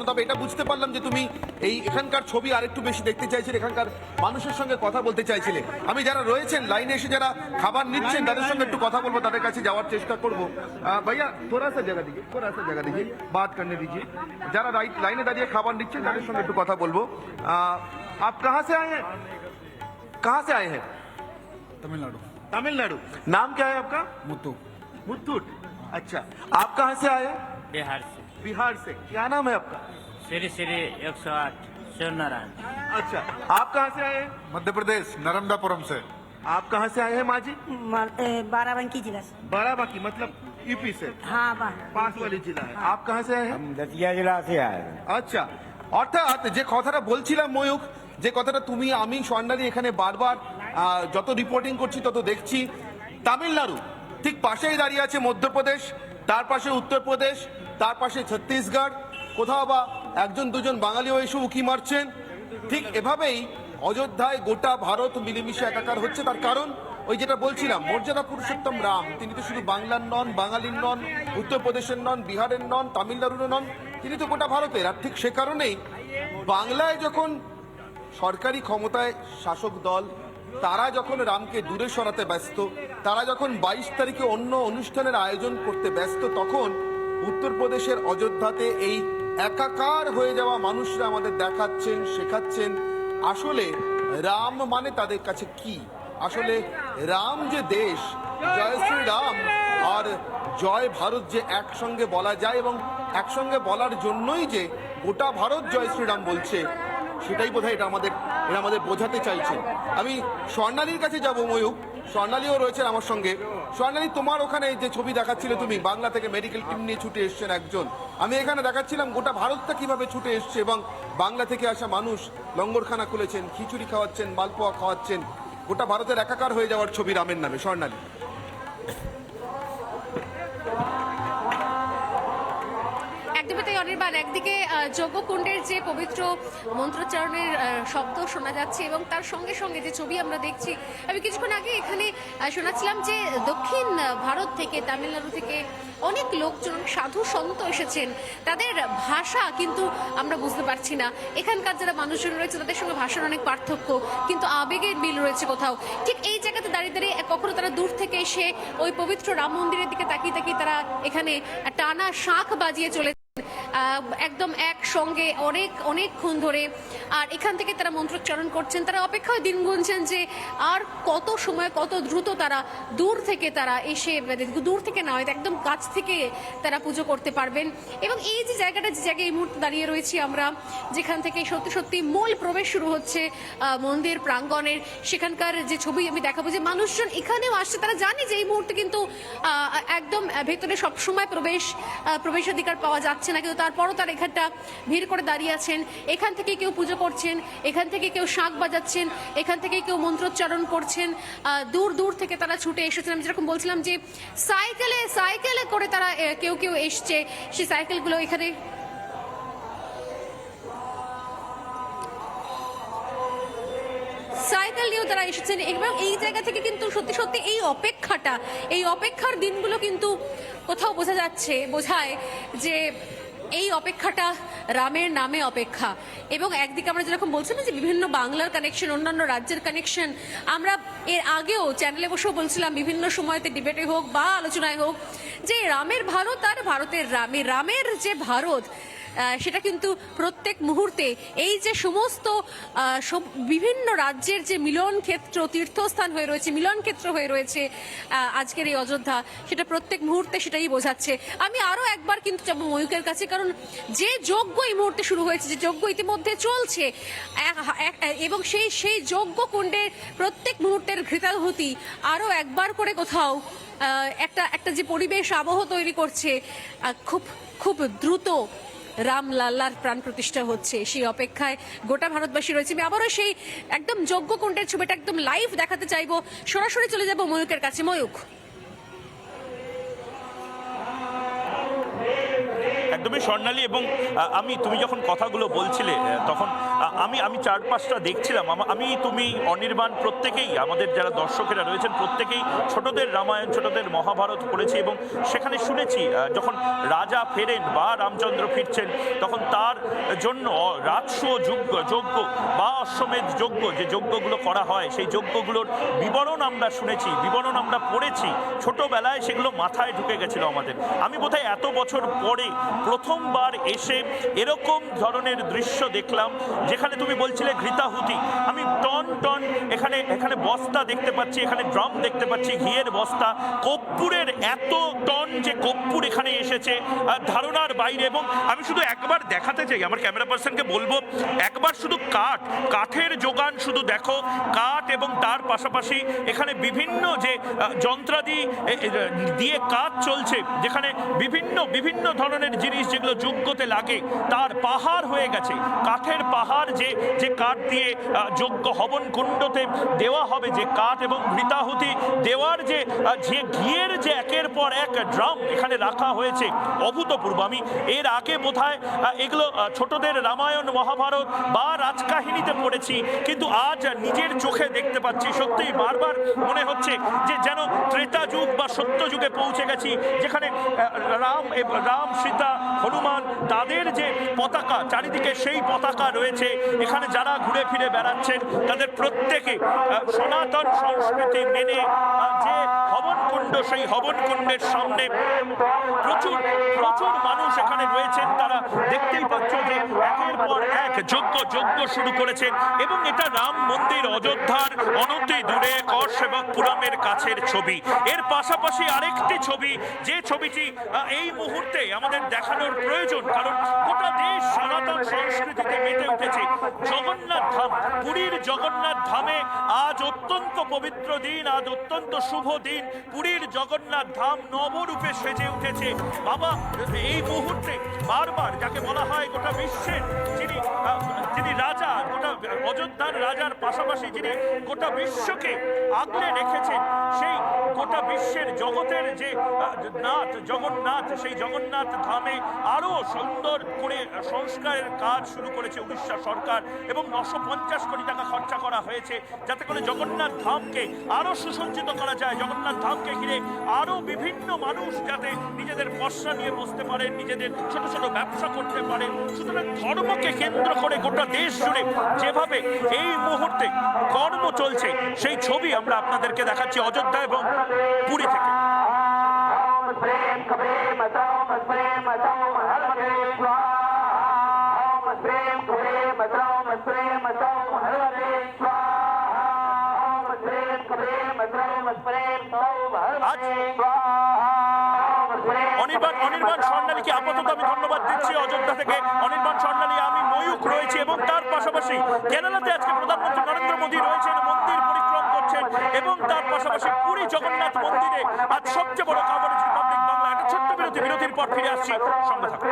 তবে এটা বুঝতে পারলাম যে তুমি এই এখানকার ছবি আরেকটু বেশি দেখতে চাইছিলে, এখানকার মানুষের সঙ্গে কথা বলতে চাইছিলে। আমি যারা রয়েছেন লাইনে এসে যারা খাবার নিচ্ছেন তাদের সঙ্গে একটু কথা বলবো, তাদের কাছে যাওয়ার চেষ্টা করবো। ভাইয়া থোড়া সা জায়গা দিকে বাত করনে দিজিয়ে। যারা লাইনে দাঁড়িয়ে খাবার নিচ্ছেন তাদের সঙ্গে একটু কথা বলবো। আপ কাহা সে আয়ে হ্যাঁ? कहाँ से आए हैं? तमिलनाडु। तमिलनाडु। नाम क्या है आपका? मुत्तू। मुत्तूट। अच्छा, आप कहाँ से आए हैं? बिहार से। बिहार से। क्या नाम है आपका? श्री श्री 108 शिव नारायण। अच्छा, आप कहाँ से आए हैं? मध्य प्रदेश नर्मदापुरम से। आप कहाँ से आए हैं माँ जी? बाराबंकी जिला से। बाराबंकी मतलब यूपी से? हाँ, पास वाली जिला है। आप कहाँ से आए हैं? दतिया जिला से आए। আচ্ছা, অর্থাৎ যে কথাটা বলছিলাম ময়ূক, যে কথাটা তুমি আমি স্বর্ণালী এখানে বারবার যত রিপোর্টিং করছি তত দেখছি, তামিলনাড়ু ঠিক পাশেই দাঁড়িয়ে আছে মধ্যপ্রদেশ, তার পাশে উত্তরপ্রদেশ, তার পাশে ছত্তিশগড়, কোথাও বা একজন দুজন বাঙালিও এসে উকি মারছেন। ঠিক এভাবেই অযোধ্যায় গোটা ভারত মিলেমিশে একাকার হচ্ছে। তার কারণ ওই যেটা বলছিলাম, মর্যাদা পুরুষোত্তম রাম তিনি তো শুধু বাংলার নন, বাঙালির নন, উত্তরপ্রদেশের নন, বিহারের নন, তামিলনাড়ুর নন, তিনি তো গোটা ভারতের। আর ঠিক সে কারণেই বাংলায় যখন সরকারি ক্ষমতায় শাসক দল তারা যখন রামকে দূরে সরাতে ব্যস্ত, তারা যখন 22 তারিখে অন্য অনুষ্ঠানের আয়োজন করতে ব্যস্ত, তখন উত্তরপ্রদেশের অযোধ্যাতে এই একাকার হয়ে যাওয়া মানুষরা আমাদের দেখাচ্ছেন, শেখাচ্ছেন আসলে রাম মানে তাদের কাছে কি। আসলে রাম যে দেশ, জয় শ্রী রাম আর জয় ভারত যে একসঙ্গে বলা যায়, এবং একসঙ্গে বলার জন্যই যে গোটা ভারত জয় শ্রীরাম বলছে, সেটাই বোধহয় এটা আমাদের বোঝাতে চাইছে। আমি স্বর্ণালীর কাছে যাব ময়ূক, স্বর্ণালীও রয়েছেন আমার সঙ্গে। স্বর্ণালী, তোমার ওখানে যে ছবি দেখাচ্ছিলে, তুমি বাংলা থেকে মেডিকেল টিম নিয়ে ছুটে এসছেন একজন, আমি এখানে দেখাচ্ছিলাম গোটা ভারতটা কিভাবে ছুটে এসছে, এবং বাংলা থেকে আসা মানুষ লঙ্গরখানা খুলেছেন, খিচুড়ি খাওয়াচ্ছেন, মালপোয়া খাওয়াচ্ছেন, গোটা ভারতের একাকার হয়ে যাওয়ার ছবি রামের নামে। স্বর্ণালী, একদমই তাই অনির্বাণ। একদিকে যজ্ঞকুণ্ডের যে পবিত্র মন্ত্রোচ্চারণের শব্দ শোনা যাচ্ছে, এবং তার সঙ্গে সঙ্গে যে ছবি আমরা দেখছি, আমি কিছুক্ষণ আগে এখানে শোনাচ্ছিলাম যে দক্ষিণ ভারত থেকে, তামিলনাড়ু থেকে অনেক লোকজন, সাধু সন্ত এসেছেন। তাদের ভাষা কিন্তু আমরা বুঝতে পারছি না। এখানকার যারা মানুষজন রয়েছে তাদের সঙ্গে ভাষার অনেক পার্থক্য, কিন্তু আবেগের মিল রয়েছে কোথাও। ঠিক এই জায়গাতে দাঁড়িয়ে দাঁড়িয়ে কখনো তারা দূর থেকে এসে ওই পবিত্র রাম মন্দিরের দিকে তাকিয়ে তাকিয়ে তারা এখানে টানা শাঁখ বাজিয়ে চলে একদম একসঙ্গে অনেকক্ষণ ধরে। আর এখান থেকে তারা মন্ত্রোচ্চারণ করছেন, তারা অপেক্ষায় দিন গুনছেন যে আর কত সময়, কত দ্রুত তারা দূর থেকে তারা এসে, দূর থেকে না হয়তো একদম কাছ থেকে তারা পুজো করতে পারবেন। এবং এই যে জায়গাটা, যে জায়গায় এই মুহূর্তে দাঁড়িয়ে রয়েছি আমরা, যেখান থেকে সত্যি সত্যি মূল প্রবেশ শুরু হচ্ছে মন্দির প্রাঙ্গণের, সেখানকার যে ছবি আমি দেখাবো, যে মানুষজন এখানেও আসছে, তারা জানে যে এই মুহূর্তে কিন্তু একদম ভেতরে সবসময় প্রবেশাধিকার পাওয়া যাচ্ছে না, কিন্তু তারপরও তারা এখানটা ভিড় করে দাঁড়িয়ে আছেন। এখান থেকে কেউ পুজো করছেন, এখান থেকে কেউ শাঁখ বাজাচ্ছেন, এখান থেকে কেউ মন্ত্রোচ্চারণ করছেন। দূর দূর থেকে তারা ছুটে এসেছেন। আমি যেরকম বলছিলাম যে সাইকেলে করে তারা কেউ এসছে, সেই সাইকেলগুলো এখানে সাইকেল নিয়েও তারা এসেছেন। এবং এই জায়গা থেকে কিন্তু সত্যি সত্যি এই অপেক্ষার দিনগুলো কিন্তু কোথাও বোঝায় যে এই অপেক্ষাটা রামের নামে অপেক্ষা। এবং একদিকে আমরা যেরকম বলছিলাম যে বিভিন্ন বাংলার কানেকশন, অন্যান্য রাজ্যের কানেকশন, আমরা এর আগেও চ্যানেলে বসেও বলছিলাম, বিভিন্ন সময়তে ডিবেটে হোক বা আলোচনায় হোক, যে রামের ভারত আর ভারতের রামের যে ভারত, সেটা কিন্তু প্রত্যেক মুহূর্তে এই যে সমস্ত বিভিন্ন রাজ্যের যে মিলন ক্ষেত্র, তীর্থস্থান হয়ে রয়েছে, মিলন ক্ষেত্র হয়ে রয়েছে আজকের এই অযোধ্যা, সেটা প্রত্যেক মুহূর্তে সেটাই বোঝাচ্ছে। আমি আরও একবার কিন্তু যাবো ময়ূকের কাছে, কারণ যে যজ্ঞ এই মুহূর্তে শুরু হয়েছে, যে যজ্ঞ ইতিমধ্যে চলছে, এবং সেই যজ্ঞ কুণ্ডের প্রত্যেক মুহূর্তের ঘৃতাহুতি আরও একবার করে কোথাও একটা যে পরিবেশ আবহ তৈরি করছে, খুব দ্রুত রামলাল্লার প্রাণ প্রতিষ্ঠা হচ্ছে, সেই অপেক্ষায় গোটা ভারতবাসী রয়েছে। আমি আবারও সেই একদম যজ্ঞকুণ্ডের ছবিটা একদম লাইভ দেখাতে চাইবো। সরাসরি চলে যাব ময়ূকের কাছে। ময়ূক। একদমই স্বর্ণালী। এবং তুমি যখন কথাগুলো বলছিলে তখন আমি চারপাশটা দেখছিলাম। তুমি অনির্বাণ প্রত্যেকেই, আমাদের যারা দর্শকেরা রয়েছেন প্রত্যেকেই ছোটদের রামায়ণ ছোটদের মহাভারত পড়েছি এবং সেখানে শুনেছি যখন রাজা ফেরেন বা রামচন্দ্র ফিরছেন তখন তার জন্য রাজস্ব যজ্ঞ বা অশ্বমেধ যজ্ঞ যে যজ্ঞগুলো করা হয় সেই যজ্ঞগুলোর বিবরণ আমরা শুনেছি, বিবরণ আমরা পড়েছি ছোটবেলায়, সেগুলো মাথায় ঢুকে গেছিল আমাদের। আমি বোধহয় এত বছর পরে প্রথমবার এসে এরকম ধরনের দৃশ্য দেখলাম যেখানে তুমি বলছিলে ঘৃতাহুতি। আমি টন টন এখানে বস্তা দেখতে পাচ্ছি, এখানে ড্রাম দেখতে পাচ্ছি, ঘিয়ের বস্তা, কর্পূরের এত টন যে কর্পূর এখানে এসেছে ধারণার বাইরে। এবং আমি শুধু একবার দেখাতে চাই, আমার ক্যামেরা পার্সনকে বলবো একবার শুধু কাঠের যোগান শুধু দেখো, কাঠ এবং তার পাশাপাশি এখানে বিভিন্ন যে যন্ত্রাদি দিয়ে কাজ চলছে, যেখানে বিভিন্ন ধরনের জিনিস যেগুলো যজ্ঞতে লাগে তার পাহাড় হয়ে গেছে, কাঠের পাহাড় যে কাঠ দিয়ে যজ্ঞ হবন কুণ্ডতে দেওয়া হবে যে কাঠ এবং ঘৃতাহুতি দেওয়ার যে ঘিয়ের যে একের পর এক ড্রাম এখানে রাখা হয়েছে অভূতপূর্ব। আমি এর আগে বোধহয় এগুলো ছোটদের রামায়ণ মহাভারত বা রাজকাহিনীতে পড়েছি, কিন্তু আজ নিজের চোখে দেখতে পাচ্ছি। সত্যিই বারবার মনে হচ্ছে যে যেন ত্রেতা যুগ বা সত্য যুগে পৌঁছে গেছি, যেখানে রাম সীতা হনুমান তাদের যে পতাকা চারিদিকে সেই পতাকা রয়েছে। এখানে যারা ঘুরে ফিরে বেড়াচ্ছেন তাদের প্রত্যেকে সনাতন সংস্কৃতি মেনে যে হবনকুণ্ড, সেই হবনকুণ্ডের সামনে প্রচুর মানুষ এখানে রয়েছেন। তারা দেখতেই পাচ্ছ যে একের পর এক যজ্ঞ শুরু করেছেন এবং এটা রাম মন্দির অযোধ্যার অনতি দূরে কসেবকপুরমের কাছের ছবি। এর পাশাপাশি আরেকটি ছবি, যে ছবিটি এই মুহূর্তে আমাদের দেখানোর প্রয়োজন, কারণ গোটা দেশ সনাতন সংস্কৃতিতে মেতে উঠেছে। জগন্নাথ ধাম, পুরীর জগন্নাথ ধামে আজ অত্যন্ত পবিত্র দিন, আজ অত্যন্ত শুভ দিন। পুরীর জগন্নাথ ধাম নবরূপে সেজে উঠেছে। বাবা এই মুহূর্তে বারবার যাকে বলা হয় গোটা বিশ্বের যিনি রাজা, গোটা অযোধ্যার রাজার পাশাপাশি যিনি গোটা বিশ্বকে আগলে রেখেছেন, সেই গোটা বিশ্বের জগতের যে জগন্নাথ, সেই জগন্নাথ ধামে আরো সুন্দর করে সংস্কারের কাজ শুরু করেছে উড়িষ্যা সরকার এবং 950 কোটি টাকা খরচা করা হয়েছে যাতে করে জগন্নাথ ধামকে আরো সুসজ্জিত করা যায়। জগন্নাথ ধামকে ঘিরে আরো বিভিন্ন মানুষ যাতে নিজেদের পসরা নিয়ে বসতে পারেন, নিজেদের ছোট ছোট ব্যবসা করতে পারেন। সুতরাং ধর্মকে কেন্দ্র করে গোটা দেশ জুড়ে যেভাবে এই মুহূর্তে কর্ম চলছে সেই ছবি আমরা আপনাদেরকে দেখাচ্ছি অযোধ্যা এবং পুরী থেকে। অনির্বাণ স্বর্ণালীকে আপাতত আমি ধন্যবাদ দিচ্ছি অযোধ্যা থেকে। অনির্বাণ স্বর্ণালী, আমি ময়ূখ রয়েছে এবং তার পাশাপাশি কেরালাতে আজকে প্রধানমন্ত্রী নরেন্দ্র মোদী রয়েছেন, মন্দির পরিক্রম করছেন এবং তার পাশাপাশি পুরী জগন্নাথ মন্দিরে আজ সবচেয়ে বড় কভারেজ রিপাবলিক বাংলা। একটা ছোট্ট বিরতির পর ফিরে আসছি, সঙ্গে থাকুন।